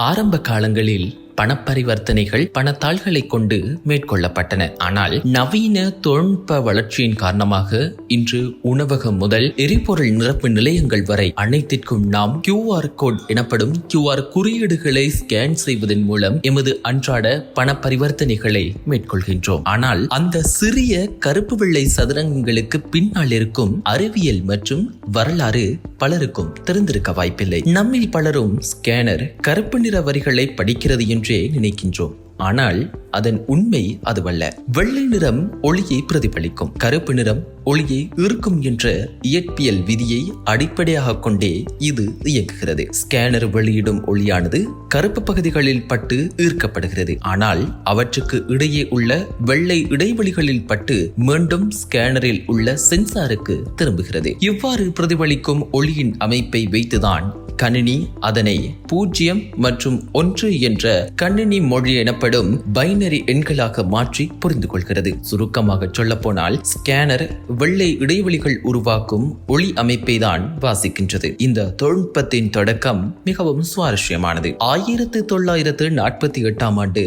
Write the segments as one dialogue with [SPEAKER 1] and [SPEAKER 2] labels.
[SPEAKER 1] ஆரம்ப காலங்களில் பணப்பரிவர்த்தனைகள் பணத்தாள்களை கொண்டு மேற்கொள்ளப்பட்டன. ஆனால் நவீன தொழில்நுட்ப வளர்ச்சியின் காரணமாக இன்று உணவகம் முதல் எரிபொருள் நிரப்பு நிலையங்கள் வரை அனைத்திற்கும் நாம் QR கோட் எனப்படும் QR குறியீடுகளை ஸ்கேன் செய்வதன் மூலம் எமது அன்றாட பண பரிவர்த்தனைகளை மேற்கொள்கின்றோம். ஆனால் அந்த சிறிய கருப்பு வெள்ளை சதுரங்களுக்கு பின்னால் இருக்கும் அறிவியல் மற்றும் வரலாறு பலருக்கும் தெரிந்திருக்க வாய்ப்பில்லை. நம்மில் பலரும் ஸ்கேனர் கருப்பு நிற வரிகளை படிக்கிறது என்றே நினைக்கின்றோம். ஆனால் அதன் உண்மை அதுவல்ல. வெள்ளை நிறம் ஒளியை பிரதிபலிக்கும், கருப்பு நிறம் ஒளியை ஈர்க்கும் என்ற இயற்பியல் விதியை அடிப்படையாக கொண்டே இது இயங்குகிறது. ஸ்கேனர் வெளியிடும் ஒளியானது கருப்பு பகுதிகளில் பட்டு ஈர்க்கப்படுகிறது. ஆனால் அவற்றுக்கு இடையே உள்ள வெள்ளை இடைவெளிகளில் பட்டு மீண்டும் ஸ்கேனரில் உள்ள சென்சாருக்கு திரும்புகிறது. இவ்வாறு பிரதிபலிக்கும் ஒளியின் அமைப்பை வைத்துதான் கணினி அதனை 0 மற்றும் 1 என்ற கணினி மொழி எனப்படும் பைனரி எண்களாக மாற்றி புரிந்து கொள்கிறது. சுருக்கமாக சொல்ல போனால் ஸ்கேனர் வெள்ளை இடைவெளிகள் உருவாக்கும் ஒளி அமைப்பை தான் வாசிக்கின்றது. இந்த தொழில்நுட்பத்தின் தொடக்கம் மிகவும் சுவாரஸ்யமானது. 1948 ஆண்டு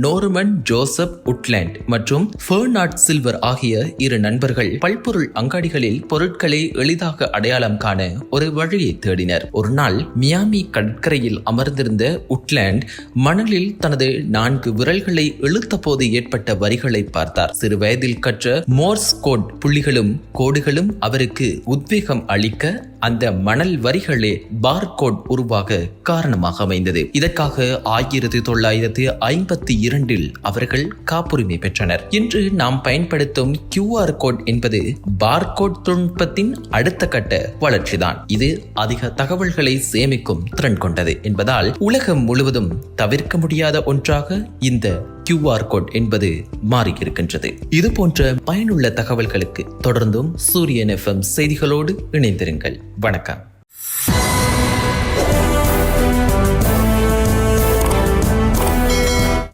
[SPEAKER 1] நோர்மன் ஜோசப் உட்லேண்ட் மற்றும் பெர்னார்ட் சில்வர் ஆகிய இரு நண்பர்கள் பல்பொருள் அங்காடிகளில் பொருட்களை எளிதாக அடையாளம் காண ஒரு வழியை தேடினர். ஒரு நாள் மியாமி கடற்கரையில் அமர்ந்திருந்த உட்லேண்ட் மணலில் தனது 4 விரல்களை இழுத்த போது ஏற்பட்ட வரிகளை பார்த்தார். சிறு வயதில் கற்ற மோர்ஸ் கோட் புள்ளிகளும் கோடுகளும் அவருக்கு உத்வேகம் அளிக்க அந்த மணல் வரிகளே பார்கோட் உருவாக காரணமாக அமைந்தது. இதற்காக 1952 அவர்கள் காப்புரிமை பெற்றனர். இன்று நாம் பயன்படுத்தும் QR கோட் என்பது பார்கோட் தொழில்நுட்பத்தின் அடுத்த கட்ட வளர்ச்சிதான். இது அதிக தகவல்களை சேமிக்கும் திறன் கொண்டது என்பதால் உலகம் முழுவதும் தவிர்க்க முடியாத ஒன்றாக இந்த QR கோட் என்பது மாறியிருக்கின்றது. இது போன்ற பயனுள்ள தகவல்களுக்கு தொடர்ந்தும் சூரியன் FM செய்திகளோடு இணைந்திருங்கள். வணக்கம்.